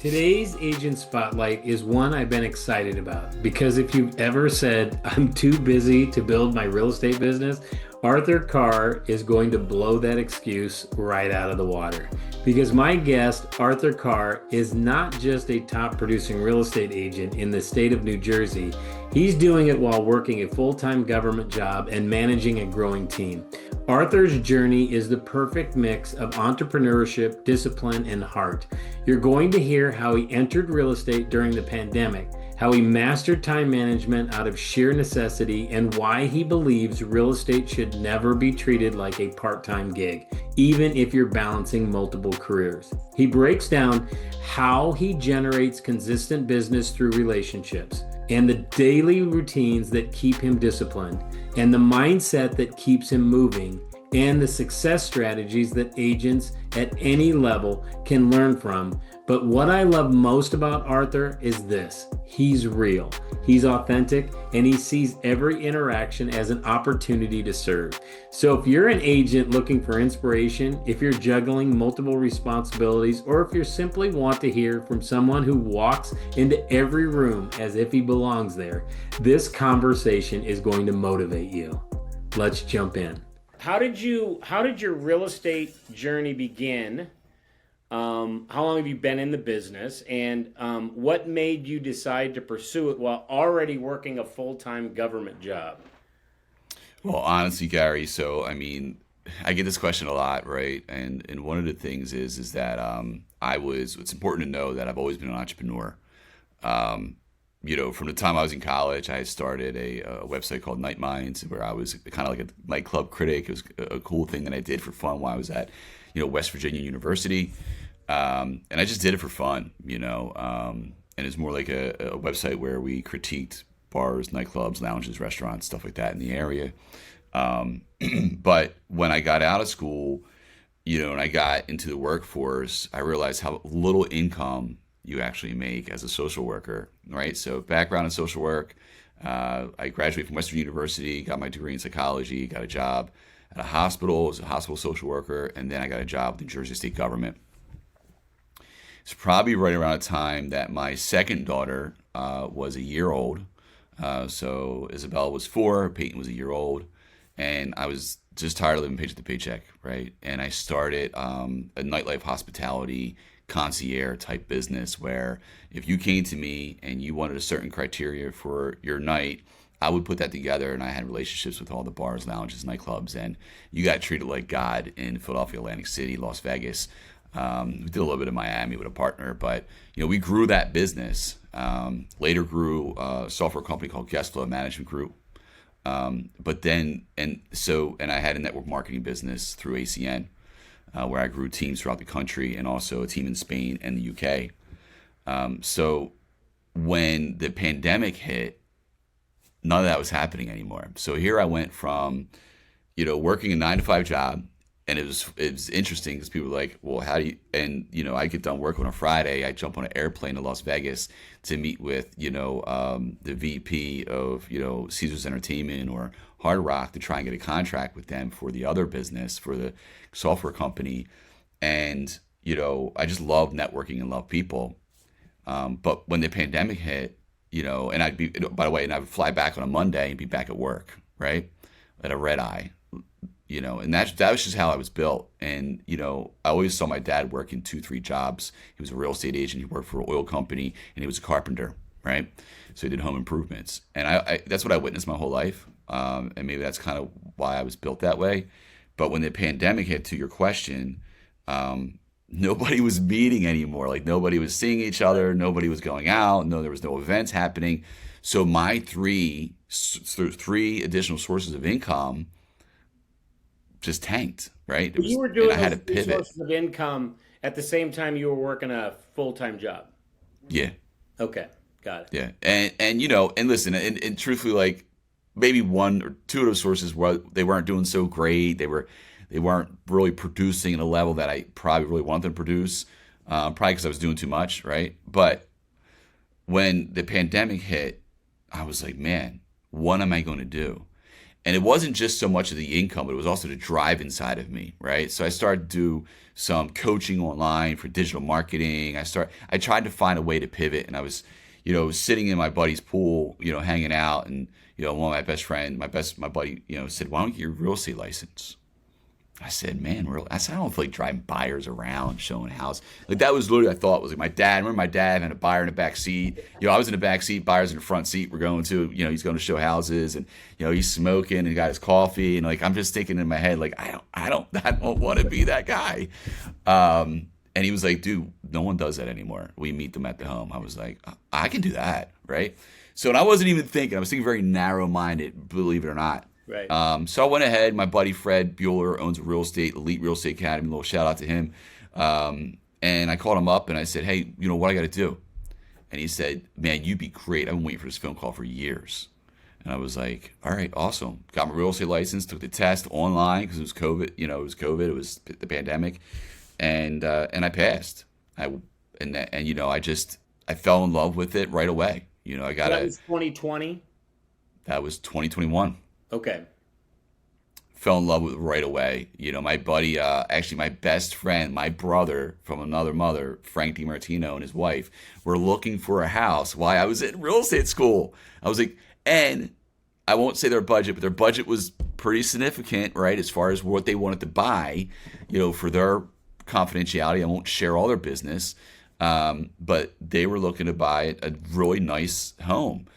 Today's agent spotlight is one I've been excited about because if you've ever said, I'm too busy to build my real estate business, Arthur Carr is going to blow that excuse right out of the water. Because my guest, Arthur Carr, is not just a top producing real estate agent in the state of New Jersey, he's doing it while working a full-time government job and managing a growing team. Arthur's journey is the perfect mix of entrepreneurship, discipline, and heart. You're going to hear how he entered real estate during the pandemic, how he mastered time management out of sheer necessity, and why he believes real estate should never be treated like a part-time gig, even if you're balancing multiple careers. He breaks down how he generates consistent business through relationships, and the daily routines that keep him disciplined, and the mindset that keeps him moving, and the success strategies that agents at any level can learn from. But what I love most about Arthur is this: he's real, he's authentic, and he sees every interaction as an opportunity to serve. So if you're an agent looking for inspiration, if you're juggling multiple responsibilities, or if you simply want to hear from someone who walks into every room as if he belongs there, this conversation is going to motivate you. Let's jump in. How did your real estate journey begin? How long have you been in the business, and what made you decide to pursue it while already working a full-time government job? Well, honestly, Gary, I get this question a lot, right? And one of the things is that it's important to know that I've always been an entrepreneur. From the time I was in college, I started a website called Night Minds, where I was kind of like a nightclub critic. It was a cool thing that I did for fun while I was at, West Virginia University. And I just did it for fun, and it's more like a website where we critiqued bars, nightclubs, lounges, restaurants, stuff like that in the area. But when I got out of school, and I got into the workforce, I realized how little income you actually make as a social worker, right? So background in social work, I graduated from Western University, got my degree in psychology, got a job at a hospital as a hospital social worker, and then I got a job with the Jersey state government. It's probably right around the time that my second daughter was a year old. So Isabella was 4, Peyton was a year old, and I was just tired of living paycheck to paycheck, right? And I started a nightlife hospitality concierge type business where if you came to me and you wanted a certain criteria for your night, I would put that together, and I had relationships with all the bars, lounges, nightclubs, and you got treated like God in Philadelphia, Atlantic City, Las Vegas. We did a little bit in Miami with a partner, but we grew that business. Later grew a software company called Guest Flow Management Group. But then, and I had a network marketing business through ACN, where I grew teams throughout the country and also a team in Spain and the UK. So when the pandemic hit, none of that was happening anymore. So here I went from, working a 9-to-5 job, and it was interesting because people were like, well, how do you, and, I get done work on a Friday, I jump on an airplane to Las Vegas to meet with, the VP of, Caesars Entertainment or Hard Rock to try and get a contract with them for the other business, for the software company. And, I just love networking and love people. But when the pandemic hit, and I'd be, by the way, and I would fly back on a Monday and be back at work, right? At a red eye, and that was just how I was built. And, I always saw my dad work in 2-3 jobs. He was a real estate agent. He worked for an oil company, and he was a carpenter, right? So he did home improvements. And I that's what I witnessed my whole life. And maybe that's kind of why I was built that way. But when the pandemic hit, to your question, nobody was meeting anymore. Like, nobody was seeing each other. Nobody was going out. No, there was no events happening. So my three additional sources of income just tanked, right? You were doing those three sources of income at the same time you were working a full-time job. Yeah. Okay, got it. Yeah, and listen, and truthfully, like maybe 1 or 2 of those sources they weren't doing so great. They weren't really producing at a level that I probably really wanted them to produce, probably because I was doing too much, right? But when the pandemic hit, I was like, man, what am I going to do? And it wasn't just so much of the income, but it was also the drive inside of me, right? So I started to do some coaching online for digital marketing. I tried to find a way to pivot, and I was, sitting in my buddy's pool, hanging out, and one of my best friend, my buddy, said, "Why don't you get your real estate license?" I said, "Man, I said, I don't feel like driving buyers around, showing house." Like that was literally, I thought was like my dad. I remember my dad had a buyer in the back seat. I was in the back seat, buyers in the front seat. We're going to, he's going to show houses, and he's smoking and got his coffee, and like I'm just thinking in my head, like I don't want to be that guy. And he was like, "Dude, no one does that anymore. We meet them at the home." I was like, "I can do that, right?" So, and I wasn't even thinking. I was thinking very narrow-minded, believe it or not. Right. So I went ahead. My buddy Fred Bueller owns a elite real estate academy. A little shout out to him. And I called him up and I said, "Hey, what I got to do?" And he said, "Man, you'd be great. I've been waiting for this phone call for years." And I was like, "All right, awesome." Got my real estate license. Took the test online because it was COVID. It was COVID. It was the pandemic, and I passed. I fell in love with it right away. I got That was 2020. That was 2021. Okay. Fell in love with it right away. My buddy, actually my best friend, my brother from another mother, Frank DiMartino, and his wife were looking for a house while I was in real estate school. I was like, and I won't say their budget, but their budget was pretty significant, right? As far as what they wanted to buy, for their confidentiality. I won't share all their business. But they were looking to buy a really nice home.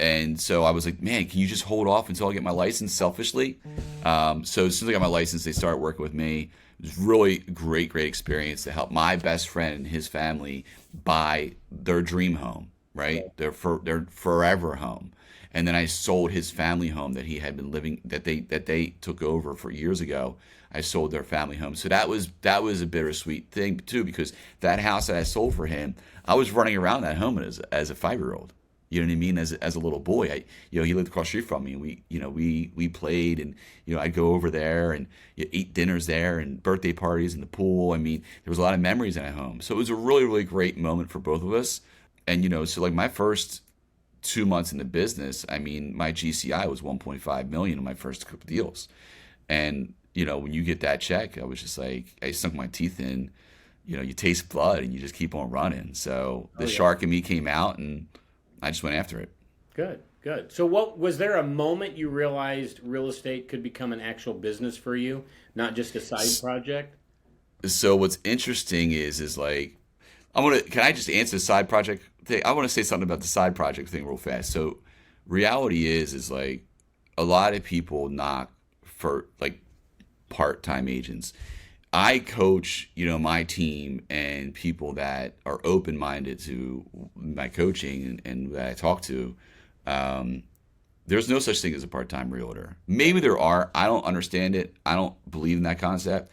And so I was like, "Man, can you just hold off until I get my license selfishly?" So as soon as I got my license, they started working with me. It was really great experience to help my best friend and his family buy their dream home, right? Their forever home. And then I sold his family home that he had been living, that they took over for years ago. I sold their family home. So that was a bittersweet thing too, because that house that I sold for him, I was running around that home as a 5-year-old. You know what I mean? As a little boy, he lived across the street from me. We played, and I'd go over there and eat dinners there and birthday parties in the pool. I mean, there was a lot of memories in that home. So it was a really, really great moment for both of us. And so like my first 2 months in the business, I mean, my GCI was 1.5 million in my first couple deals. And when you get that check, I was just like, I sunk my teeth in. You taste blood and you just keep on running. So the shark in me came out, and I just went after it. Good. So was there a moment you realized real estate could become an actual business for you, not just a side project? So what's interesting is like, can I just answer the side project thing? I want to say something about the side project thing real fast. So reality is like a lot of people knock for like part-time agents. I coach, my team and people that are open-minded to my coaching and that I talk to. There's no such thing as a part-time realtor. Maybe there are. I don't understand it. I don't believe in that concept.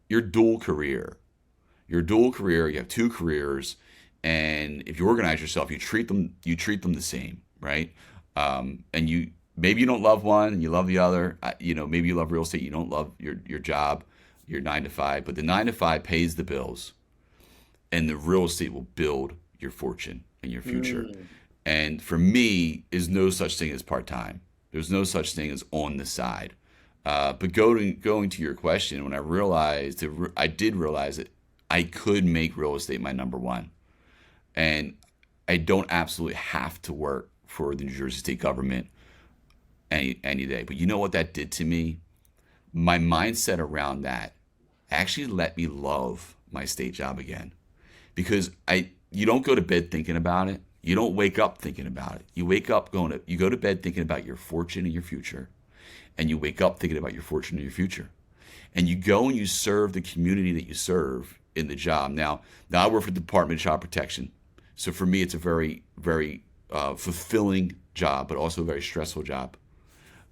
You're dual career. You have 2 careers, and if you organize yourself, you treat them the same, right? And maybe you don't love one and you love the other. Maybe you love real estate. You don't love your job. Your 9 to 5, but the 9 to 5 pays the bills, and the real estate will build your fortune and your future. And for me, is no such thing as part-time. There's no such thing as on the side. But going to your question, when I did realize that I could make real estate my number one, and I don't absolutely have to work for the New Jersey state government any day. But you know what that did to me? My mindset around that actually let me love my state job again, because you don't go to bed thinking about it. You don't wake up thinking about it. You go to bed thinking about your fortune and your future, and you wake up thinking about your fortune and your future, and you go and you serve the community that you serve in the job. Now I work for the Department of Child Protection, so for me it's a very, very fulfilling job, but also a very stressful job.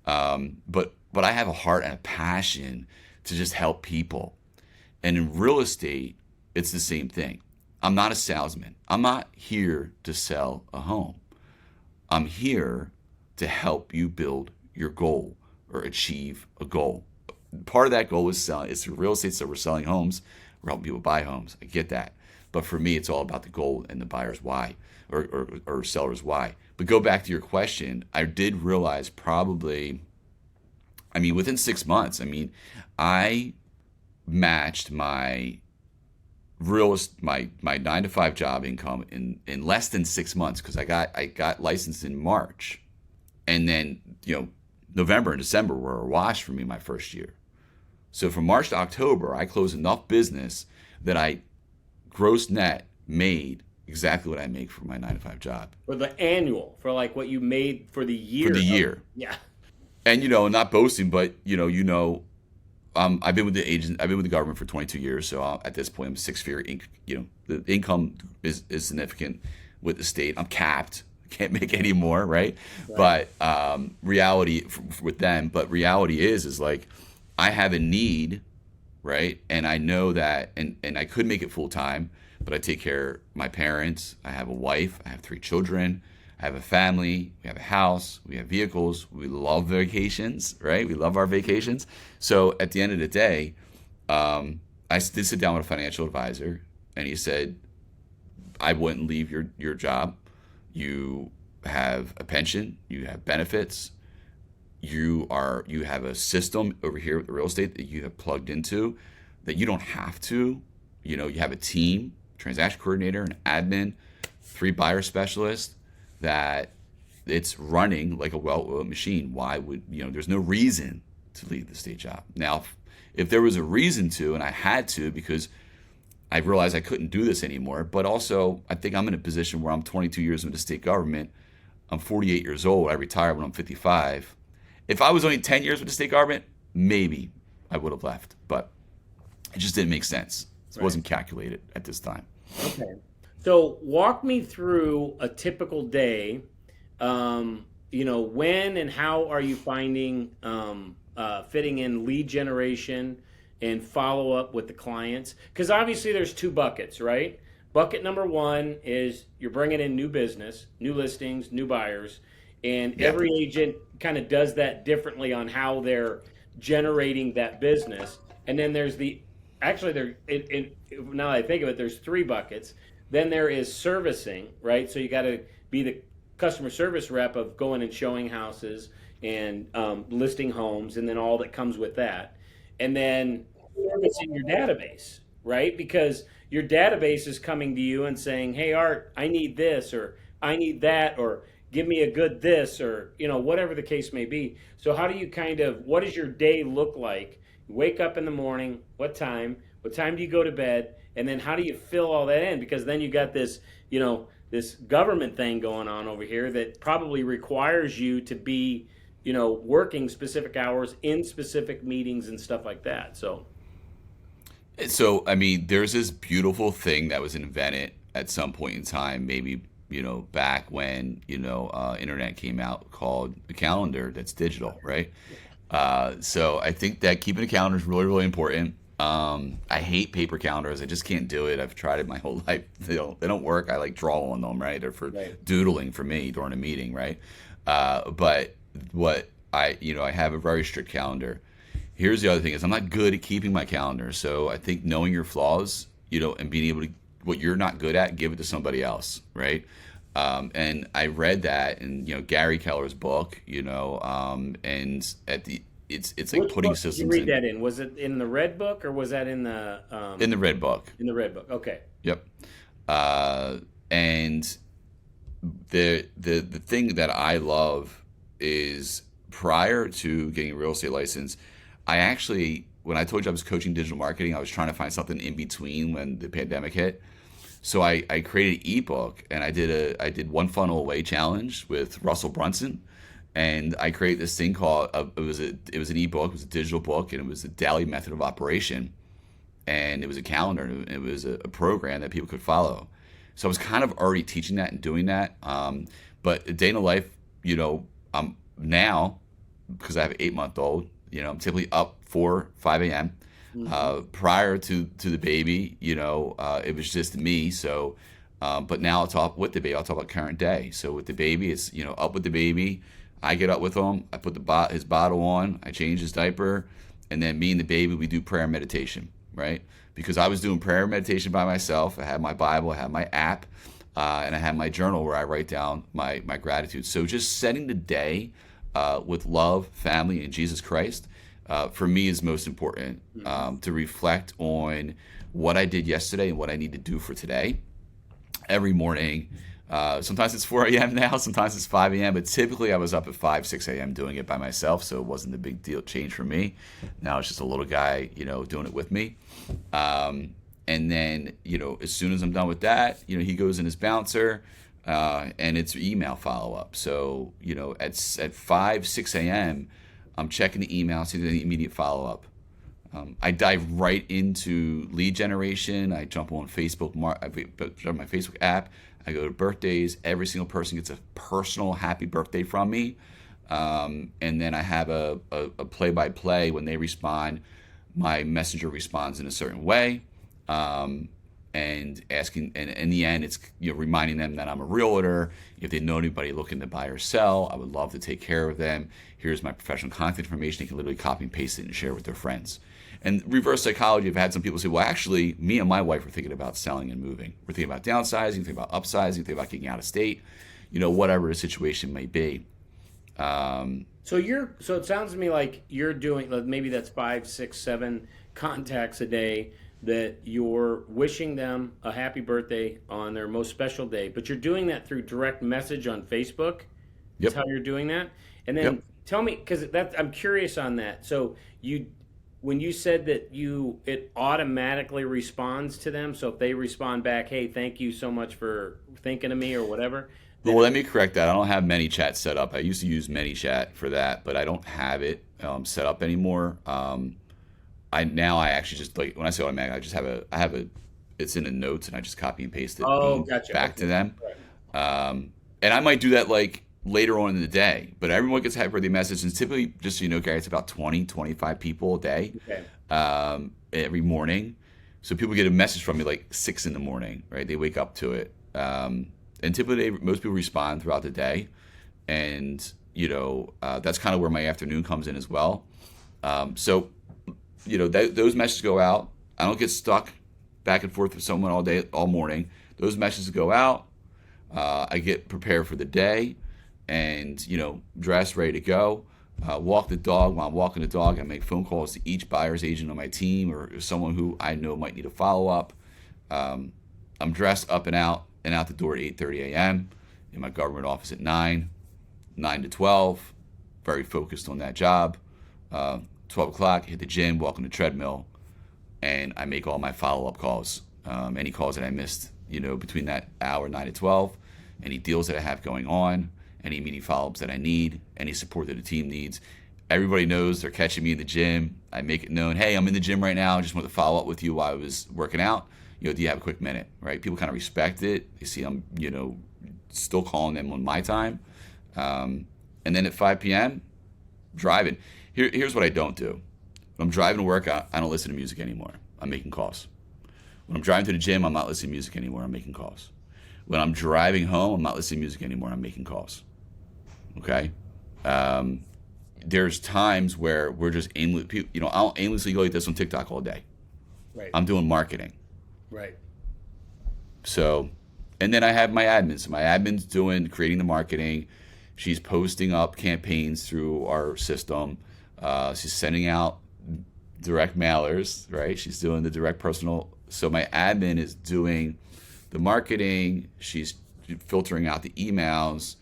But I have a heart and a passion to just help people. And in real estate, it's the same thing. I'm not a salesman. I'm not here to sell a home. I'm here to help you build your goal or achieve a goal. Part of that goal is selling. It's real estate, so we're selling homes. We're helping people buy homes. I get that. But for me, it's all about the goal and the buyer's why, or seller's why. But go back to your question. I did realize probably, I mean, within 6 months, I mean, I matched my my 9 to 5 job income in less than 6 months, because I got licensed in March, and then November and December were a wash for me my first year. So from March to October, I closed enough business that I gross net made exactly what I make for my 9 to 5 job. For the annual, for like what you made for the year. For the year. Yeah. And not boasting, but I've been with the government for 22 years. So at this point, I'm 6-figure. The income is significant with the state. I'm capped. I can't make any more, right? But reality with them. But reality is like, I have a need, right? And I know that, and I could make it full time, but I take care of my parents. I have a wife. I have 3 children. I have a family. We have a house. We have vehicles. We love vacations, right? We love our vacations. So at the end of the day, I did sit down with a financial advisor, and he said, I wouldn't leave your job. You have a pension. You have benefits. You have a system over here with the real estate that you have plugged into, that you don't have to. You have a team, transaction coordinator, an admin, 3 buyer specialists, that it's running like a well-oiled machine. Why would, there's no reason to leave the state job. Now, if there was a reason to, and I had to, because I realized I couldn't do this anymore, but also I think I'm in a position where I'm 22 years with the state government. I'm 48 years old. I retired when I'm 55. If I was only 10 years with the state government, maybe I would have left, but it just didn't make sense. It wasn't calculated at this time. Okay. So walk me through a typical day. When and how are you finding fitting in lead generation and follow up with the clients? Because obviously there's 2 buckets, right? Bucket number 1 is you're bringing in new business, new listings, new buyers, and every agent kind of does that differently on how they're generating that business. And then there's now that I think of it, there's 3 buckets. Then there is servicing, right? So you got to be the customer service rep of going and showing houses and listing homes, and then all that comes with that. And then servicing your database, right? Because your database is coming to you and saying, hey, Art, I need this, or I need that, or give me a good this, or whatever the case may be. So how do you what does your day look like? You wake up in the morning, what time do you go to bed? And then how do you fill all that in? Because then you got this, this government thing going on over here that probably requires you to be, working specific hours in specific meetings and stuff like that. So I mean, there's this beautiful thing that was invented at some point in time, maybe, back when, internet came out, called a calendar that's digital, right? So I think that keeping a calendar is really, really important. I hate paper calendars. I just can't do it. I've tried it my whole life. They don't work. I like draw on them, right? They're for doodling for me during a meeting, right? But what I have a very strict calendar. Here's the other thing is I'm not good at keeping my calendar. So I think knowing your flaws, and being able to, what you're not good at, give it to somebody else, right? And I read that in, Gary Keller's book, and at the, it's like which putting book systems did you read in. that in? Was it in the red book, or was that in the In the red book. In the red book. Okay. Yep. And the thing that I love is, prior to getting a real estate license, I actually, when I told you I was coaching digital marketing, I was trying to find something in between when the pandemic hit. So I created an ebook, and I did One Funnel Away challenge with Russell Brunson. And I created this thing called, it was an ebook, it was a digital book, and it was a daily method of operation. And it was a calendar, and it was a program that people could follow. So I was kind of already teaching that and doing that. But a day in the life, I'm now, because I have an 8-month-old, I'm typically up 5 a.m. Prior to the baby, it was just me. So, but now I'll talk with the baby. I'll talk about current day. So with the baby, it's, up with the baby. I get up with him. I put his bottle on. I change his diaper. And then me and the baby, we do prayer and meditation. right? Because I was doing prayer and meditation by myself. I had my Bible, I had my app, and I had my journal where I write down my gratitude. So just setting the day with love, family, and Jesus Christ, for me is most important, to reflect on what I did yesterday and what I need to do for today. Every morning, sometimes it's 4 a.m. now, sometimes it's 5 a.m., but typically I was up at 5, 6 a.m. doing it by myself, so it wasn't a big deal change for me. Now it's just a little guy, doing it with me. And then, as soon as I'm done with that, he goes in his bouncer, and it's email follow-up. So, at 5, 6 a.m., I'm checking the email, see the immediate follow-up. I dive right into lead generation. I jump on Facebook, I jump on my Facebook app. I go to birthdays. Every single person gets a personal happy birthday from me. And then I have a play-by-play. When they respond, my messenger responds in a certain way. And asking, and in the end, it's reminding them that I'm a realtor. If they know anybody looking to buy or sell, I would love to take care of them. Here's my professional contact information. They can literally copy and paste it and share with their friends. And reverse psychology, I've had some people say, well, actually, me and my wife are thinking about selling and moving. We're thinking about downsizing, thinking about upsizing, thinking about getting out of state, whatever the situation may be. So it sounds to me like you're doing, maybe that's 5, 6, 7 contacts a day, that you're wishing them a happy birthday on their most special day, but you're doing that through direct message on Facebook. Yep. That's how you're doing that. And then tell me, because I'm curious on that. So when you said that it automatically responds to them, so if they respond back, hey, thank you so much for thinking of me or whatever. Well, let me correct that. I don't have ManyChat set up. I used to use ManyChat for that, but I don't have it set up anymore. I actually just, like, when I say automatic, I have it's in the notes, and I just copy and paste it back to them. Right. And I might do that like later on in the day, but everyone gets a happy birthday message, and typically, just so you know, Gary, it's about 20, 25 people a day, every morning. So people get a message from me like 6 in the morning, right? They wake up to it. And typically most people respond throughout the day. And, that's kind of where my afternoon comes in as well. So those messages go out. I don't get stuck back and forth with someone all day, all morning. Those messages go out. I get prepared for the day, and dress, ready to go. Walk the dog. While I'm walking the dog, I make phone calls to each buyer's agent on my team or someone who I know might need a follow up. I'm dressed up and out the door at 8:30 a.m. in my government office at 9 to 12. Very focused on that job. 12 o'clock, hit the gym, walk on the treadmill, and I make all my follow-up calls. Any calls that I missed, between that hour, 9 to 12, any deals that I have going on, any meeting follow-ups that I need, any support that the team needs. Everybody knows they're catching me in the gym. I make it known, hey, I'm in the gym right now. I just want to follow up with you while I was working out. Do you have a quick minute, right? People kind of respect it. They see I'm, still calling them on my time. And then at 5 p.m., driving. Here's what I don't do. When I'm driving to work, I don't listen to music anymore. I'm making calls. When I'm driving to the gym, I'm not listening to music anymore. I'm making calls. When I'm driving home, I'm not listening to music anymore. I'm making calls. Okay? There's times where we're just I'll aimlessly go like this on TikTok all day. Right. I'm doing marketing. Right. So, and then I have my admin. So my admin's creating the marketing. She's posting up campaigns through our system. She's sending out direct mailers, right? She's doing the direct personal. So my admin is doing the marketing. She's filtering out the emails.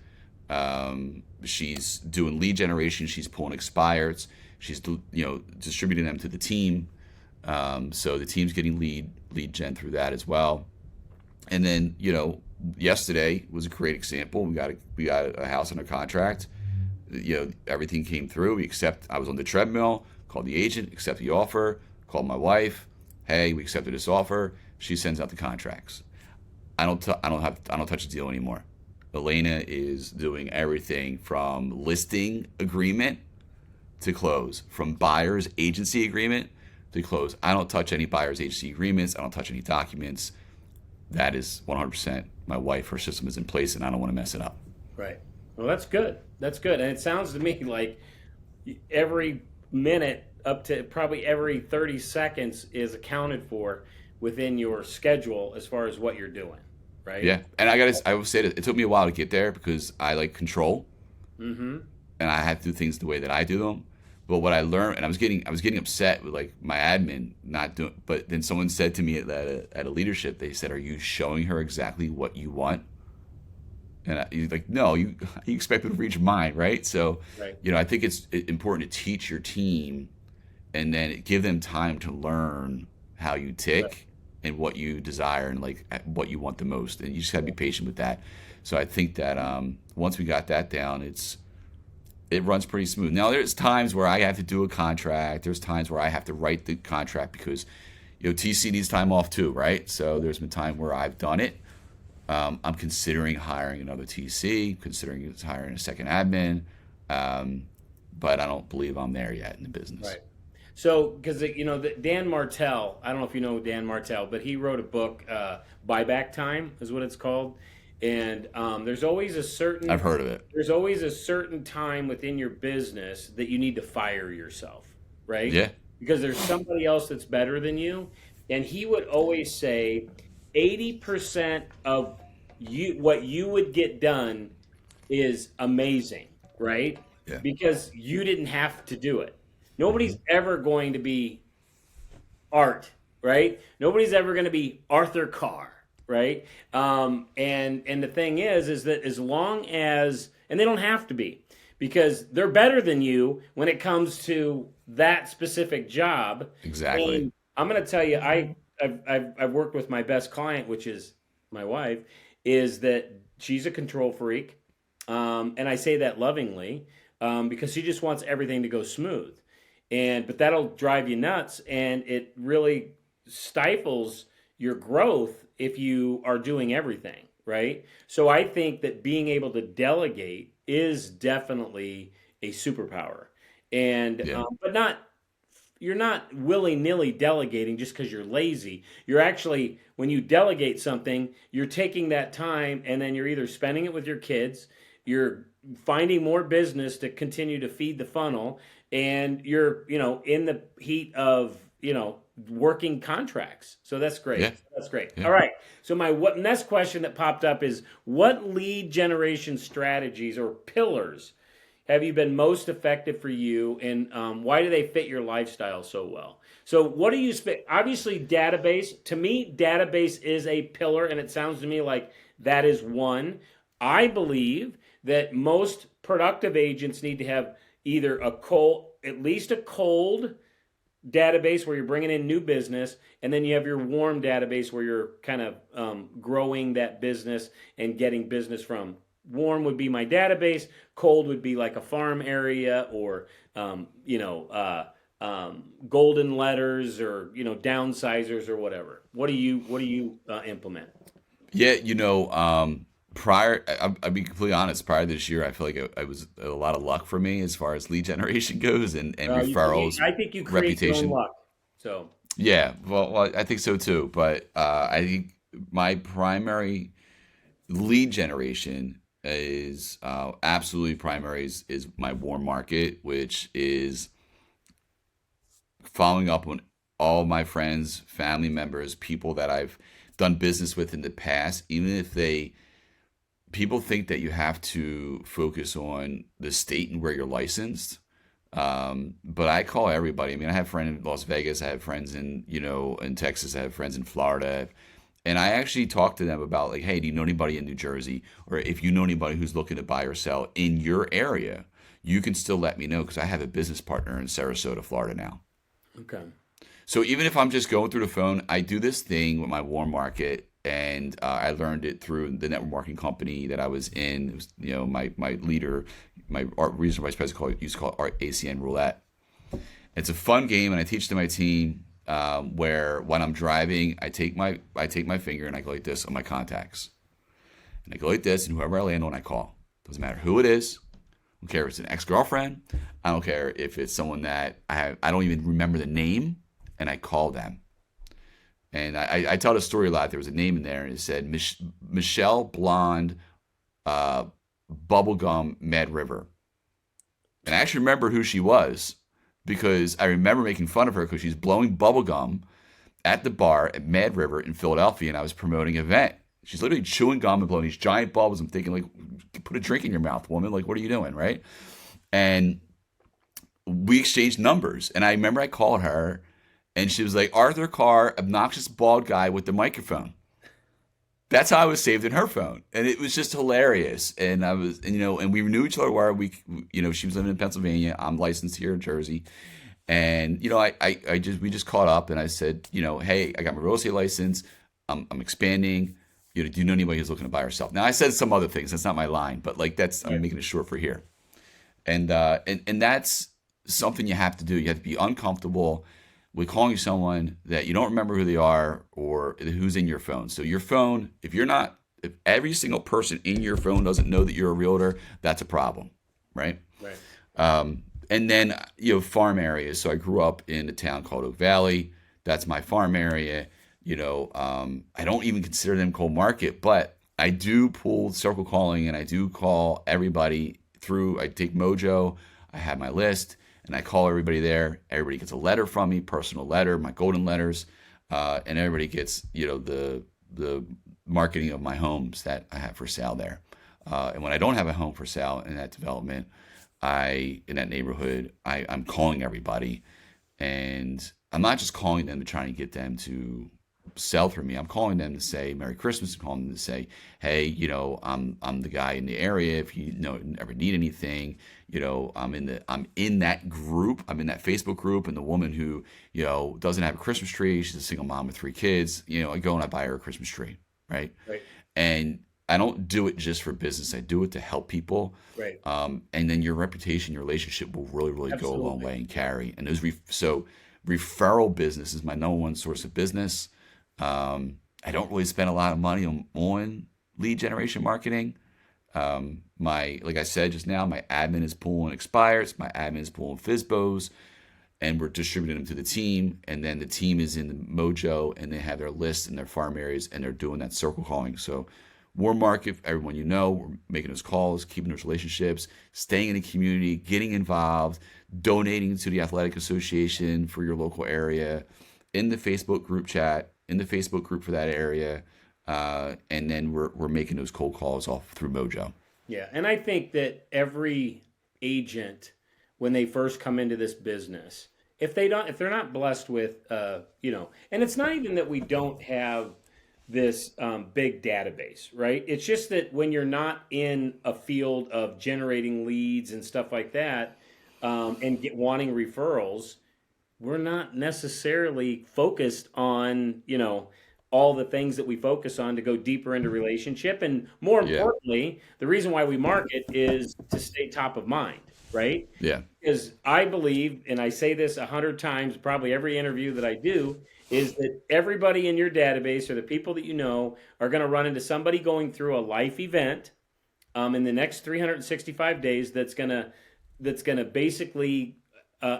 She's doing lead generation. She's pulling expireds. She's distributing them to the team. So the team's getting lead gen through that as well. And then yesterday was a great example. We got a house under contract. Everything came through. I was on the treadmill, called the agent, accept the offer, called my wife. Hey, we accepted this offer. She sends out the contracts. I don't touch the deal anymore. Elena is doing everything from listing agreement to close, from buyer's agency agreement to close. I don't touch any buyer's agency agreements. I don't touch any documents. That is 100% my wife. Her system is in place, and I don't want to mess it up. Right. Well, that's good. That's good. And it sounds to me like every minute up to probably every 30 seconds is accounted for within your schedule as far as what you're doing, right? Yeah, and I will say that it took me a while to get there because I like control, Mm-hmm. and I have to do things the way that I do them. But what I learned, and I was getting upset with like my admin not doing. But then someone said to me at a leadership, they said, "Are you showing her exactly what you want?" And he's like, "No, you expect them to reach mine, right?" So, Right. I think it's important to teach your team and then give them time to learn how you Right. tick and what you desire and like what you want the most. And you just gotta be patient with that. So I think that once we got that down, it runs pretty smooth. Now there's times where I have to do a contract. There's times where I have to write the contract because TC needs time off too, right? So there's been time where I've done it. I'm considering hiring another TC, considering hiring a second admin, but I don't believe I'm there yet in the business. Right. So, because Dan Martell, I don't know if you know Dan Martell, but he wrote a book, Buyback Time is what it's called, and I've heard of it. there's always a certain time within your business that you need to fire yourself, right? Yeah, Because there's somebody else that's better than you, and he would always say 80% of what you would get done is amazing, right? yeah. Because you didn't have to do it. Nobody's Hmm. ever going to be Art, right? Nobody's ever going to be Arthur Carr, right? And the thing is that as long as, and they don't have to be, because they're better than you when it comes to that specific job. Exactly. And I'm going to tell you, I've worked with my best client, which is my wife, is that she's a control freak, and I say that lovingly, because she just wants everything to go smooth, but that'll drive you nuts, and it really stifles your growth if you are doing everything right. So I think that being able to delegate is definitely a superpower, and Yeah. but not you're not willy-nilly delegating just because you're lazy. You're actually, when you delegate something, you're taking that time and then you're either spending it with your kids, you're finding more business to continue to feed the funnel, and you're, in the heat of, working contracts. So that's great. Yeah. That's great. Yeah. All right. So my next question that popped up is, what lead generation strategies or pillars have you been most effective for you, and why do they fit your lifestyle so well? So what do you obviously, database, to me, database is a pillar, and it sounds to me like that is one. I believe that most productive agents need to have either at least a cold database where you're bringing in new business, and then you have your warm database where you're kind of growing that business and getting business from. Warm would be my database. Cold would be like a farm area, or golden letters, or downsizers, or whatever. What do you implement? Yeah, prior, I'll be completely honest, prior to this year, I feel like it was a lot of luck for me as far as lead generation goes and referrals, I think you create your own reputation. luck. So Yeah, well, I think so too. But I think my primary lead generation is absolutely primary is my warm market, which is following up on all my friends, family members, people that I've done business with in the past, even if people think that you have to focus on the state and where you're licensed. But I call everybody. I mean, I have friends in Las Vegas. I have friends in Texas. I have friends in Florida. And I actually talk to them about like, hey, do you know anybody in New Jersey? Or if you know anybody who's looking to buy or sell in your area, you can still let me know because I have a business partner in Sarasota, Florida now. okay. So even if I'm just going through the phone, I do this thing with my warm market, and I learned it through the network marketing company that I was in. It was, my leader, my regional vice president used to call it Art ACN Roulette. It's a fun game, and I teach to my team where when I'm driving, I take my finger and I go like this on my contacts, and I go like this, and whoever I land on, I call. Doesn't matter who it is. I don't care if it's an ex-girlfriend. I don't care if it's someone that I don't even remember the name, and I call them. And I tell the story a lot. There was a name in there, and it said Michelle Blonde Bubblegum Mad River. And I actually remember who she was because I remember making fun of her because she's blowing bubble gum at the bar at Mad River in Philadelphia, and I was promoting an event. She's literally chewing gum and blowing these giant bubbles. I'm thinking, like, put a drink in your mouth, woman. Like, what are you doing, right? And we exchanged numbers, and I remember I called her, and she was like, Arthur Carr, obnoxious bald guy with the microphone. That's how I was saved in her phone, and it was just hilarious. And I was, and, and we knew each other where she was living in Pennsylvania. I'm licensed here in Jersey, and we just caught up, and I said, hey, I got my real estate license. I'm expanding. Do you know anybody who's looking to buy herself? Now I said some other things. That's not my line, but like I'm making it short for here, and that's something you have to do. You have to be uncomfortable with calling someone that you don't remember who they are or who's in your phone. So your phone, if every single person in your phone doesn't know that you're a realtor, that's a problem, right? Right. And then, farm areas. So I grew up in a town called Oak Valley. That's my farm area. I don't even consider them cold market, but I do pull circle calling, and I do call everybody through. I take Mojo. I have my list, and I call everybody there. Everybody gets a letter from me, personal letter, my golden letters, and everybody gets the marketing of my homes that I have for sale there. And when I don't have a home for sale in that development, in that neighborhood, I'm calling everybody, and I'm not just calling them to try and get them to sell for me. I'm calling them to say Merry Christmas. I'm calling them to say, hey, I'm the guy in the area. If you ever need anything, I'm in that group. I'm in that Facebook group, and the woman who doesn't have a Christmas tree, she's a single mom with 3 kids. I go and I buy her a Christmas tree, right? Right. And I don't do it just for business. I do it to help people. Right. And then your reputation, your relationship will really, really go a long way and carry. And so referral business is my number one source of business. I don't really spend a lot of money on lead generation marketing. Like I said just now, my admin is pulling expires, my admin is pulling FISBOs, and we're distributing them to the team. And then the team is in the Mojo, and they have their lists in their farm areas, and they're doing that circle calling. So warm market, everyone we're making those calls, keeping those relationships, staying in the community, getting involved, donating to the athletic association for your local area, in the Facebook group chat, in the Facebook group for that area, and then we're making those cold calls off through Mojo. Yeah, and I think that every agent, when they first come into this business, if they're not blessed with, and it's not even that we don't have this big database, right? It's just that when you're not in a field of generating leads and stuff like that, and wanting referrals, we're not necessarily focused on, all the things that we focus on to go deeper into relationship. And more importantly, the reason why we market is to stay top of mind, right? Yeah. Because I believe, and I say this 100 times, probably every interview that I do, is that everybody in your database or the people that are going to run into somebody going through a life event in the next 365 days that's going to basically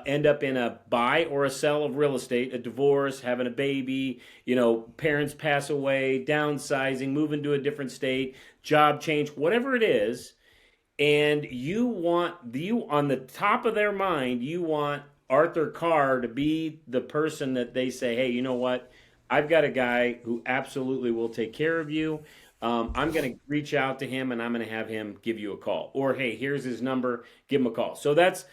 end up in a buy or a sell of real estate, a divorce, having a baby, parents pass away, downsizing, moving to a different state, job change, whatever it is. And on the top of their mind, you want Arthur Carr to be the person that they say, hey, you know what? I've got a guy who absolutely will take care of you. I'm going to reach out to him, and I'm going to have him give you a call. Or, hey, here's his number. Give him a call. So that's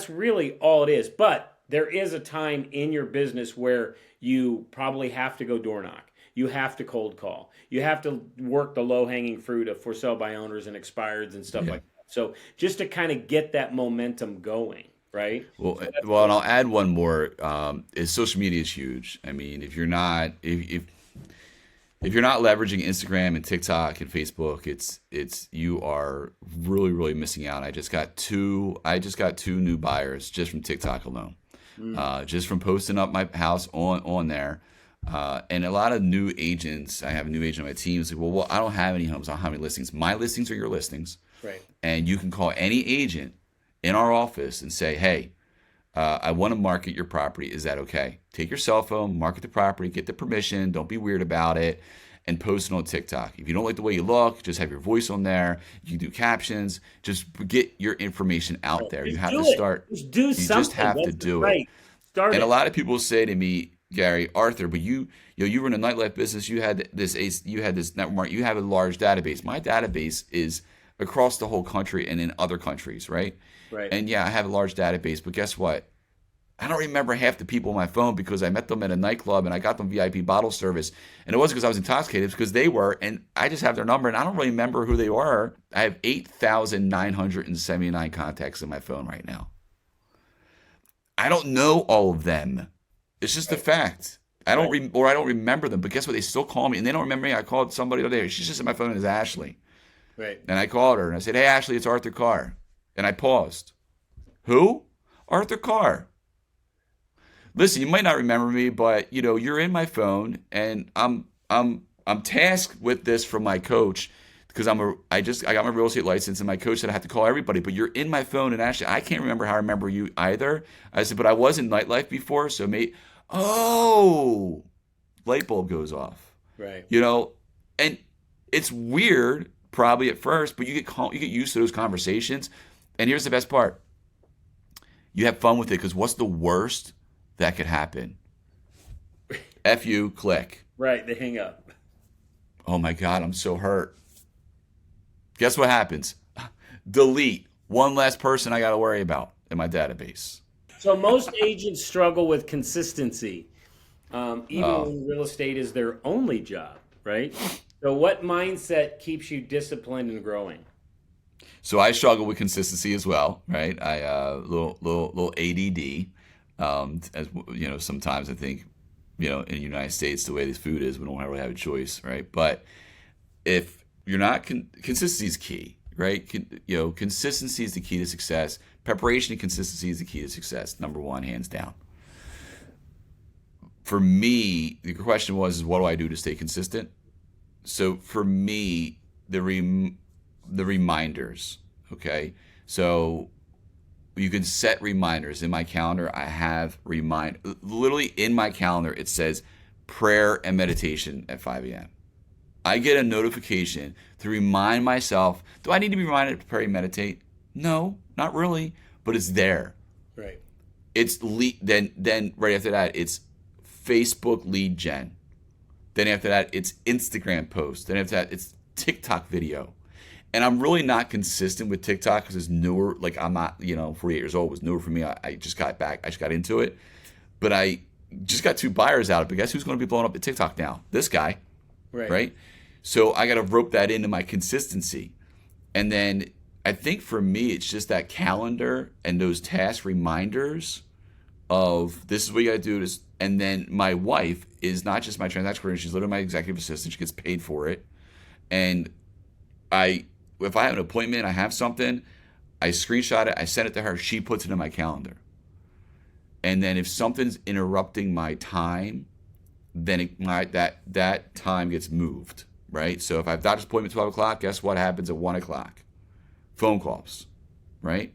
really all it is. But there is a time in your business where you probably have to go door knock. You have to cold call. You have to work the low-hanging fruit of for sale by owners and expireds and stuff like that. So just to kind of get that momentum going, right? Well, and I'll add one more. Is social media is huge. I mean, if you're not leveraging Instagram and TikTok and Facebook, you are really, really missing out. I just got two new buyers just from TikTok alone, just from posting up my house on there. And a lot of new agents, I have a new agent on my team, say, well, I don't have any homes. I don't have any listings. My listings are your listings. Right. And you can call any agent in our office and say, hey, I want to market your property. Is that okay? Take your cell phone, market the property, get the permission. Don't be weird about it. and post it on TikTok. If you don't like the way you look, just have your voice on there. You can do captions. Just get your information out there. You Just have do to it. start. Just do You something. just have to That's do it. right. Start And a it. lot of people say to me, Gary, Arthur, but you were in a nightlife business. You had this network. You have a large database. My database is across the whole country and in other countries, right? Right. And yeah, I have a large database, but guess what? I don't remember half the people on my phone because I met them at a nightclub and I got them VIP bottle service. And it wasn't because I was intoxicated, it's because they were, and I just have their number and I don't really remember who they were. I have 8,979 contacts in my phone right now. I don't know all of them. It's just a fact. I don't remember them, but guess what? They still call me and they don't remember me. I called somebody the other day. She's just in my phone as Ashley. Right. And I called her and I said, "Hey Ashley, it's Arthur Carr." And I paused. Who? Arthur Carr. Listen, you might not remember me, but you're in my phone, and I'm tasked with this from my coach because I got my real estate license, and my coach said I have to call everybody. But you're in my phone, and actually, I can't remember how I remember you either. I said, but I was in nightlife before, so light bulb goes off. Right. And it's weird probably at first, but you get used to those conversations. And here's the best part: you have fun with it because what's the worst that could happen? F you, click. Right, they hang up. Oh my God, I'm so hurt. Guess what happens? Delete. One less person I got to worry about in my database. So most agents struggle with consistency, even when real estate is their only job, right? So what mindset keeps you disciplined and growing? So I struggle with consistency as well, right? I little ADD. As sometimes I think, in the United States, the way this food is, we don't really have a choice, right? But if you're not consistency is key, right? Consistency is the key to success. Preparation and consistency is the key to success. Number one, hands down. For me, the question was, what do I do to stay consistent? So for me, the reminders, okay? So you can set reminders. In my calendar, I have literally in my calendar, it says prayer and meditation at 5 a.m. I get a notification to remind myself. Do I need to be reminded to pray and meditate? No, not really, but it's there. Right. It's then right after that, it's Facebook lead gen. Then after that, it's Instagram post. Then after that, it's TikTok video. And I'm really not consistent with TikTok because it's newer. Like I'm not, 48 years old. It was newer for me. I just got back. I just got into it. But I just got 2 buyers out of it. But guess who's going to be blowing up at TikTok now? This guy. Right? So I got to rope that into my consistency. And then I think for me, it's just that calendar and those task reminders of this is what you got to do. This. And then my wife is not just my transaction coordinator. She's literally my executive assistant. She gets paid for it. And if I have an appointment, I have something, I screenshot it, I send it to her, she puts it in my calendar. And then if something's interrupting my time, then that time gets moved, right? So if I have doctor's appointment at 12 o'clock, guess what happens at 1 o'clock? Phone calls, right?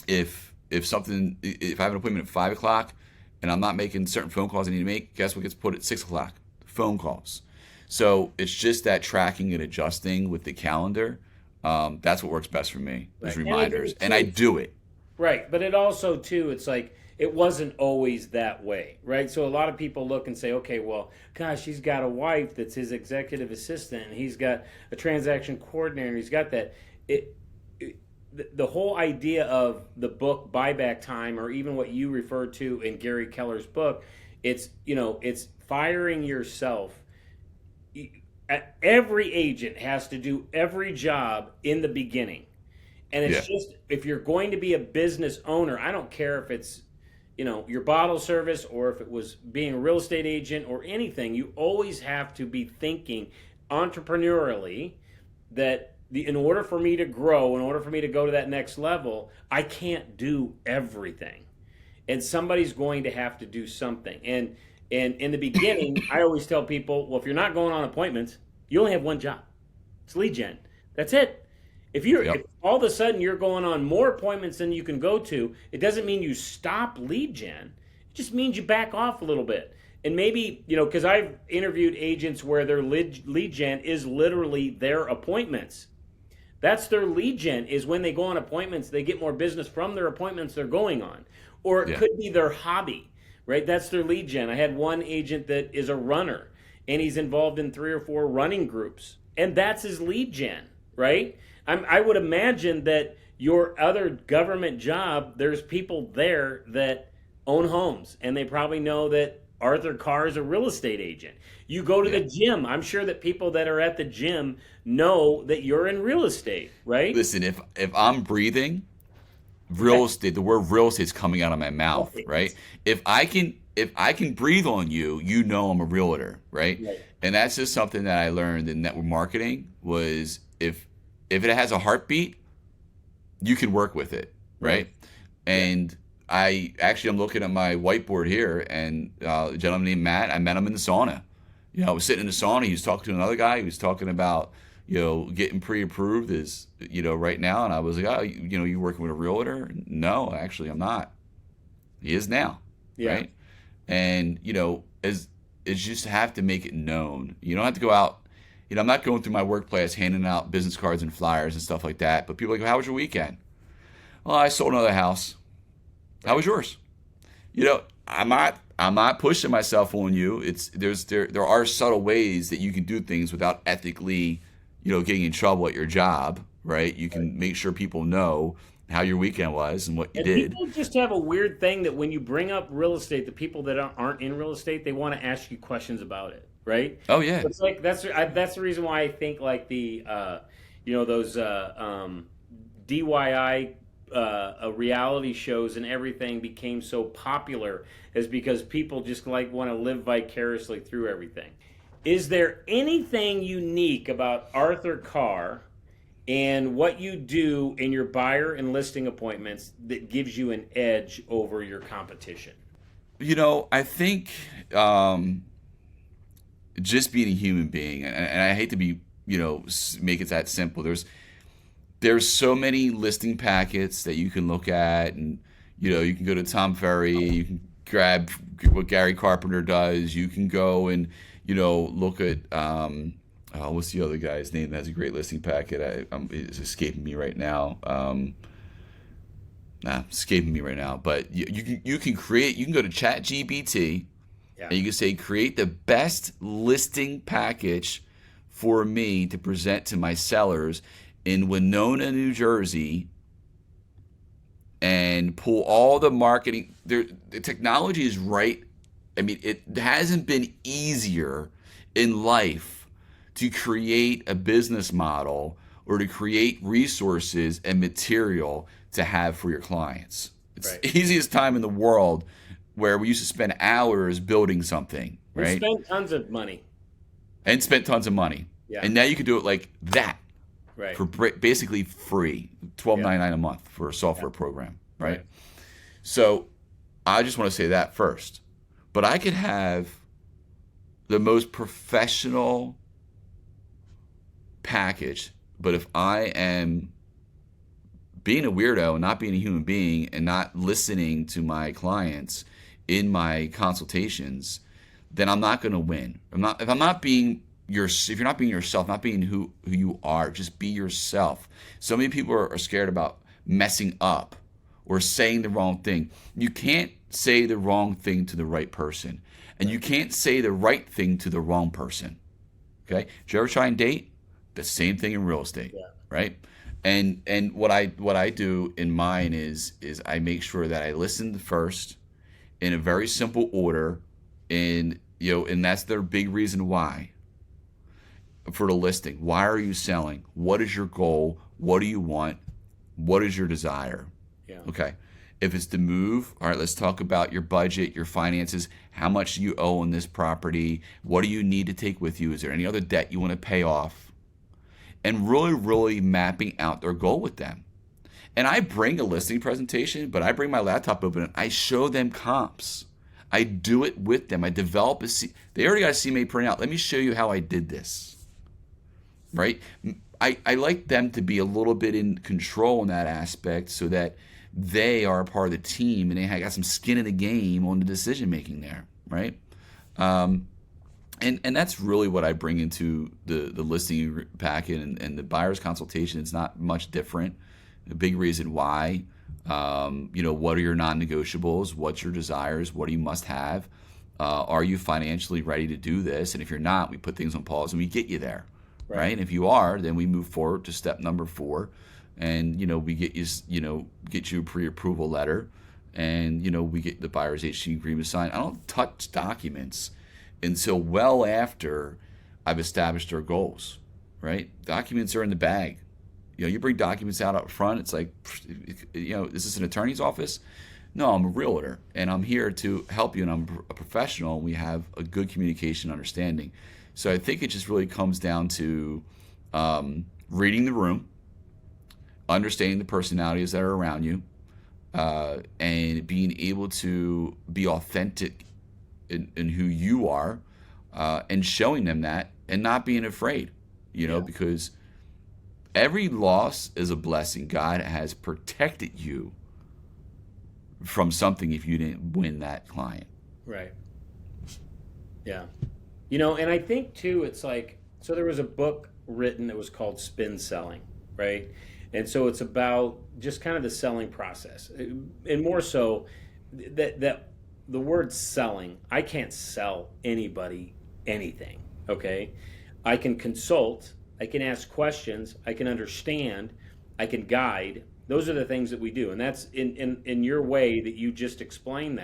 If I have an appointment at 5 o'clock and I'm not making certain phone calls I need to make, guess what gets put at 6 o'clock? Phone calls. So it's just that tracking and adjusting with the calendar. That's what works best for me, is reminders. And I do it. Right. But it also, too, it's like it wasn't always that way, right? So a lot of people look and say, okay, well, gosh, he's got a wife that's his executive assistant, and he's got a transaction coordinator, and he's got that. The whole idea of the book Buyback Time, or even what you referred to in Gary Keller's book, it's firing yourself. Every agent has to do every job in the beginning. And it's just, if you're going to be a business owner, I don't care if it's, your bottle service or if it was being a real estate agent or anything, you always have to be thinking entrepreneurially that in order for me to grow, in order for me to go to that next level, I can't do everything. And somebody's going to have to do something. And in the beginning, I always tell people, well, if you're not going on appointments, you only have one job. It's lead gen. That's it. If all of a sudden you're going on more appointments than you can go to, it doesn't mean you stop lead gen. It just means you back off a little bit. And maybe, because I've interviewed agents where their lead gen is literally their appointments. That's their lead gen, is when they go on appointments, they get more business from their appointments they're going on. Or it Yeah. could be their hobby, right? That's their lead gen. I had one agent that is a runner and he's involved in 3 or 4 running groups, and that's his lead gen, right? I would imagine that your other government job, there's people there that own homes and they probably know that Arthur Carr is a real estate agent. You go to Yeah. the gym. I'm sure that people that are at the gym know that you're in real estate, right? Listen, if I'm breathing, real estate, the word real estate is coming out of my mouth, right? If I can breathe on you, you know I'm a realtor, right? Right. And that's just something that I learned in network marketing was if it has a heartbeat, you can work with it, right? And I'm looking at my whiteboard here, and a gentleman named Matt, I met him in the sauna. I was sitting in the sauna. He was talking to another guy. He was talking about, getting pre-approved right now. And I was like, oh, you working with a realtor? No, actually, I'm not. He is now, Yeah. right? And, as it's just have to make it known. You don't have to go out. I'm not going through my workplace handing out business cards and flyers and stuff like that. But people are like, how was your weekend? Well, I sold another house. How was yours? I'm not pushing myself on you. There are subtle ways that you can do things without ethically, getting in trouble at your job, right? You can make sure people know how your weekend was and what you And did. people just have a weird thing that when you bring up real estate, the people that aren't in real estate, they want to ask you questions about it, right? Oh yeah. It's like that's the reason why I think like the those DIY reality shows and everything became so popular is because people just like want to live vicariously through everything. Is there anything unique about Arthur Carr and what you do in your buyer and listing appointments that gives you an edge over your competition? I think just being a human being, and I hate to be, make it that simple. There's so many listing packets that you can look at, and you can go to Tom Ferry, you can grab what Gary Carpenter does, you can go and look at what's the other guy's name that has a great listing packet? It's escaping me right now. Escaping me right now. But you can go to ChatGPT, Yeah. and you can say create the best listing package for me to present to my sellers in Winona, New Jersey, and pull all the marketing. The technology is right. I mean, it hasn't been easier in life to create a business model or to create resources and material to have for your clients. It's Right. the easiest time in the world where we used to spend hours building something, We right? spend tons of money. And spent tons of money. Yeah. And now you can do it like that. Right. For basically free, $12.99 a month for a software program, right? Right. So I just want to say that first. But I could have the most professional package, but if I am being a weirdo and not being a human being and not listening to my clients in my consultations, then I'm not going to win. If you're not being yourself, not being who you are, just be yourself. So many people are scared about messing up or saying the wrong thing. You can't say the wrong thing to the right person, and you can't say the right thing to the wrong person. Okay? Did you ever try and date? The same thing in real estate, right? And what I do in mine is I make sure that I listen first in a very simple order, and that's their big reason why. For the listing, why are you selling? What is your goal? What do you want? What is your desire? Yeah. Okay. If it's to move, all right, let's talk about your budget, your finances. How much do you owe on this property? What do you need to take with you? Is there any other debt you want to pay off? And really, really mapping out their goal with them. And I bring a listing presentation, but I bring my laptop open and I show them comps. I do it with them. I develop they already got a CMA printout. Let me show you how I did this. Right? I like them to be a little bit in control in that aspect so that they are a part of the team and they got some skin in the game on the decision making there, right? And that's really what I bring into the listing packet and the buyer's consultation. It's not much different. The big reason why, what are your non-negotiables? What's your desires? What do you must have? Are you financially ready to do this? And if you're not, we put things on pause and we get you there, right? And if you are, then we move forward to step number 4, and we get you a pre-approval letter, and we get the buyer's HC agreement signed. I don't touch documents until well after I've established our goals, right? Documents are in the bag. You bring documents out up front, it's like, is this an attorney's office? No, I'm a realtor, and I'm here to help you, and I'm a professional, and we have a good communication understanding. So I think it just really comes down to reading the room, understanding the personalities that are around you, and being able to be authentic in who you are, and showing them that, and not being afraid, because every loss is a blessing. God has protected you from something if you didn't win that client. Right. Yeah. And I think too, it's like, so there was a book written that was called Spin Selling, right? And so it's about just kind of the selling process, and more so that the word selling, I can't sell anybody anything, okay? I can consult, I can ask questions, I can understand, I can guide. Those are the things that we do. And that's in your way that you just explained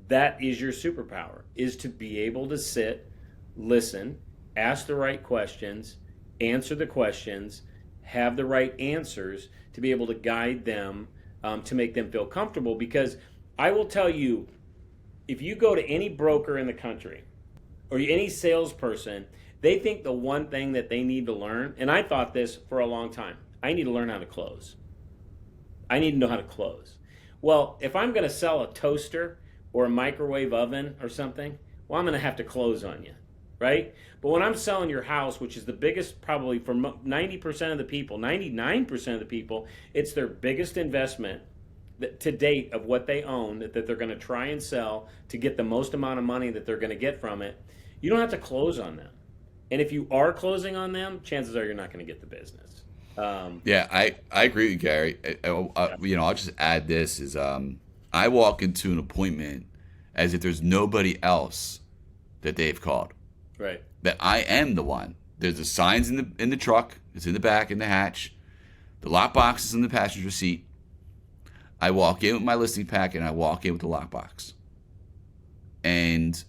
that is your superpower, is to be able to sit, listen, ask the right questions, answer the questions, have the right answers to be able to guide them, to make them feel comfortable. Because I will tell you, if you go to any broker in the country or any salesperson, they think the one thing that they need to learn, and I thought this for a long time, I need to learn how to close. I need to know how to close. Well, if I'm going to sell a toaster or a microwave oven or something, well, I'm going to have to close on you, right? But when I'm selling your house, which is the biggest, probably for 90% of the people, 99% of the people, it's their biggest investment to date of what they own that they're going to try and sell to get the most amount of money that they're going to get from it. You don't have to close on them. And if you are closing on them, chances are you're not going to get the business. Yeah, I agree with you, Gary. I'll just add this is I walk into an appointment as if there's nobody else that they've called. Right. That I am the one. There's the signs in the truck. It's in the back in the hatch. The lockbox is in the passenger seat. I walk in with my listing packet, and I walk in with the lockbox. And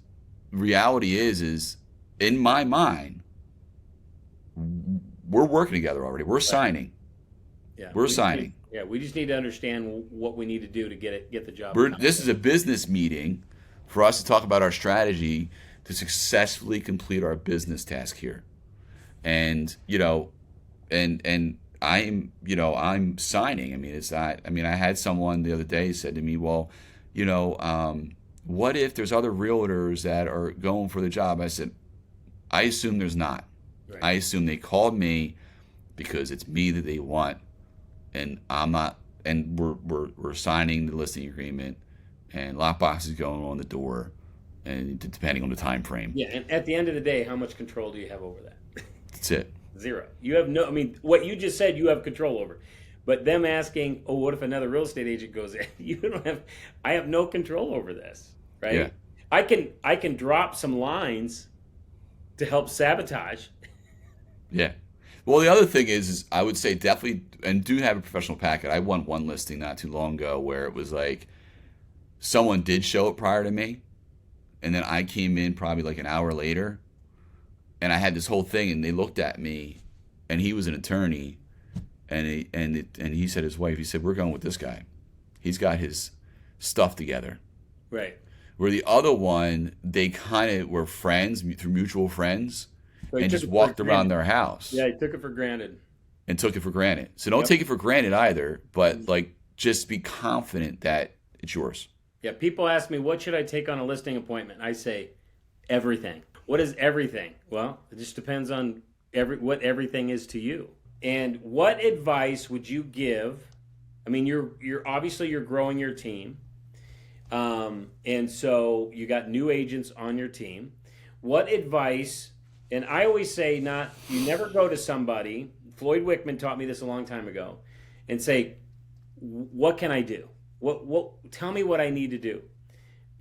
reality is in my mind, we're working together already. We're signing. Yeah, we're signing. We just need to understand what we need to do to get the job. This is a business meeting for us to talk about our strategy to successfully complete our business task here. And and I'm signing. I mean, it's not. I mean, I had someone the other day said to me, "Well, what if there's other realtors that are going for the job?" I said, "I assume there's not. Right. I assume they called me because it's me that they want, and I'm not. And we're signing the listing agreement, and lockbox is going on the door, and depending on the time frame." Yeah, and at the end of the day, how much control do you have over that? That's it. Zero. You have no. I mean, what you just said, you have control over. But them asking, "Oh, what if another real estate agent goes in?" You don't have. I have no control over this, right? Yeah. I can drop some lines to help sabotage. Yeah. Well, the other thing is I would say definitely, and do have a professional packet. I won one listing not too long ago where it was like someone did show up prior to me, and then I came in probably like an hour later, and I had this whole thing, and they looked at me, and he was an attorney, and he said his wife, he said, "We're going with this guy. He's got his stuff together." Right. Where the other one, they kind of were friends through mutual friends. So and just walked around their house. Yeah, he took it for granted. And took it for granted. So don't take it for granted either, but like just be confident that it's yours. Yeah, people ask me, what should I take on a listing appointment? I say, everything. What is everything? Well, it just depends on what everything is to you. And what advice would you give? I mean, you're obviously you're growing your team. And so you got new agents on your team. What advice, and I always say you never go to somebody, Floyd Wickman taught me this a long time ago, and say, what can I do? Tell me what I need to do.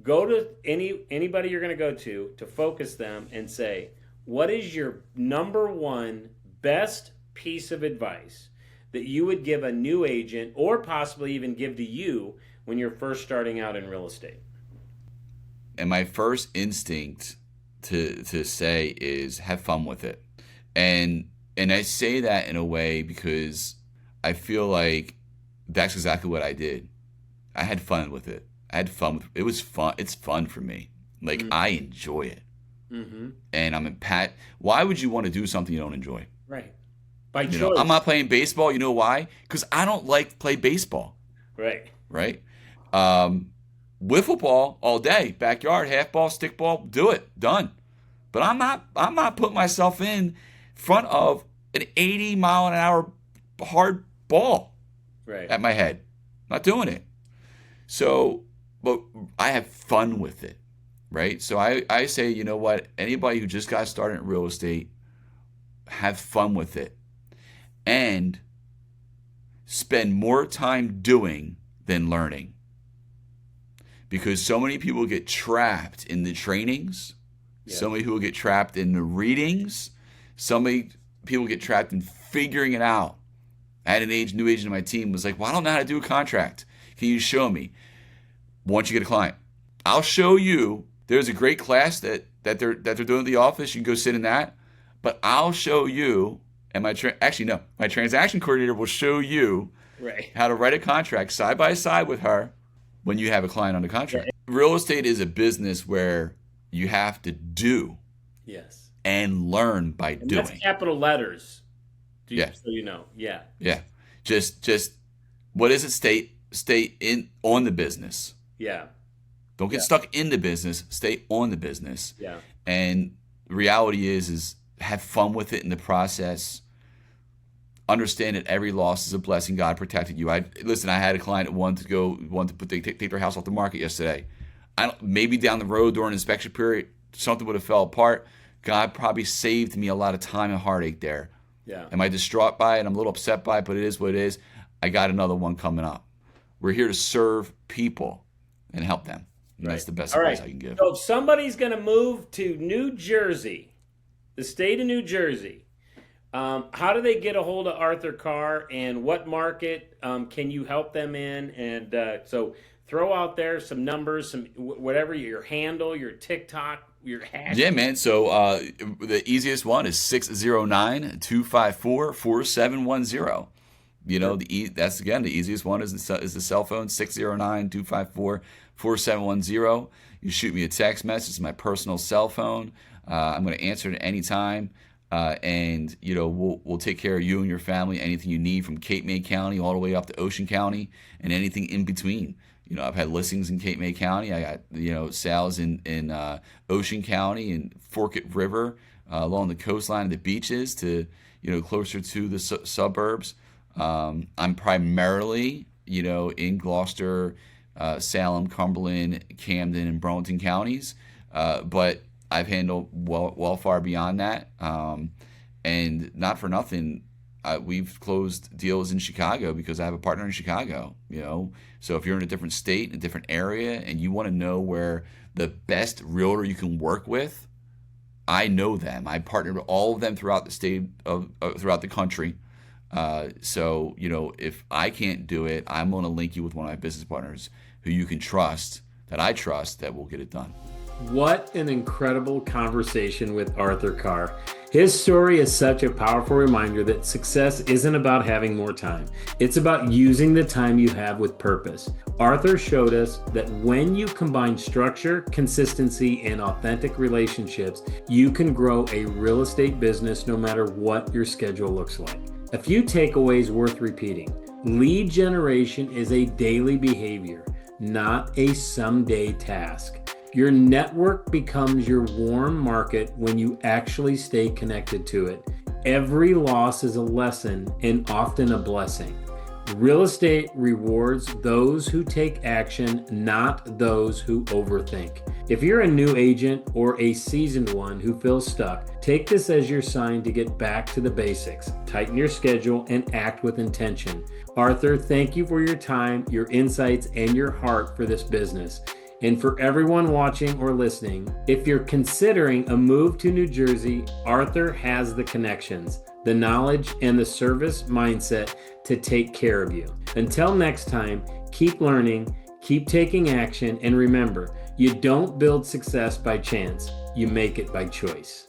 Go to anybody you're going to go to focus them and say, what is your number one best piece of advice that you would give a new agent or possibly even give to you when you're first starting out in real estate? And my first instinct to say is have fun with it. And I say that in a way because I feel like that's exactly what I did. I had fun with it. It was fun. It's fun for me. Like, I enjoy it. Mm-hmm. And I'm in why would you want to do something you don't enjoy? Right. By choice. I'm not playing baseball. You know why? Because I don't like to play baseball. Right. Right. Wiffle ball all day, backyard, half ball, stick ball, do it, done. But I'm not putting myself in front of an 80-mile-an-hour hard ball at my head. Not doing it. So, but I have fun with it, right? So I say, you know what? Anybody who just got started in real estate, have fun with it. And spend more time doing than learning. Because so many people get trapped in the trainings. Yeah. So many people get trapped in the readings. So many people get trapped in figuring it out. I had new agent on my team was like, well, I don't know how to do a contract. Can you show me? Once you get a client, I'll show you. There's a great class that they're doing at the office. You can go sit in that. But I'll show you, and my transaction coordinator will show you how to write a contract side by side with her when you have a client on the contract. Yeah. Real estate is a business where you have to do and learn by doing. That's capital letters. So you know. Yeah. Yeah. Just what is it? Stay on the business. Yeah. Don't get stuck in the business. Stay on the business. Yeah. And the reality is have fun with it in the process. Understand that every loss is a blessing. God protected you. I had a client that wanted to take their house off the market yesterday. Maybe down the road during inspection period, something would have fell apart. God probably saved me a lot of time and heartache there. Yeah. Am I distraught by it? I'm a little upset by it, but it is what it is. I got another one coming up. We're here to serve people and help them. And that's the best advice I can give. So if somebody's going to move to New Jersey, the state of New Jersey, how do they get a hold of Arthur Carr, and what market can you help them in? And so throw out there some numbers, some whatever, your handle, your TikTok, your hashtag. Yeah, man. So the easiest one is 609-254-4710. You know, that's again the easiest one is the cell phone, 609-254-4710. You shoot me a text message. It's my personal cell phone. I'm going to answer it at any time. And you know, we'll take care of you and your family. Anything you need from Cape May County all the way up to Ocean County and anything in between. You know, I've had listings in Cape May County. I got sales in Ocean County and Forked River along the coastline and the beaches to closer to the suburbs. I'm primarily in Gloucester, Salem, Cumberland, Camden, and Burlington counties, but I've handled well far beyond that. And not for nothing, we've closed deals in Chicago because I have a partner in Chicago. So if you're in a different state, a different area, and you want to know where the best realtor you can work with, I know them. I partnered with all of them throughout the state throughout the country. So if I can't do it, I'm going to link you with one of my business partners who you can trust, that I trust, that will get it done. What an incredible conversation with Arthur Carr. His story is such a powerful reminder that success isn't about having more time. It's about using the time you have with purpose. Arthur showed us that when you combine structure, consistency, and authentic relationships, you can grow a real estate business no matter what your schedule looks like. A few takeaways worth repeating. Lead generation is a daily behavior, not a someday task. Your network becomes your warm market when you actually stay connected to it. Every loss is a lesson and often a blessing. Real estate rewards those who take action, not those who overthink. If you're a new agent or a seasoned one who feels stuck, take this as your sign to get back to the basics. Tighten your schedule and act with intention. Arthur, thank you for your time, your insights, and your heart for this business. And for everyone watching or listening, if you're considering a move to New Jersey, Arthur has the connections, the knowledge, and the service mindset to take care of you. Until next time, keep learning, keep taking action, and remember, you don't build success by chance, you make it by choice.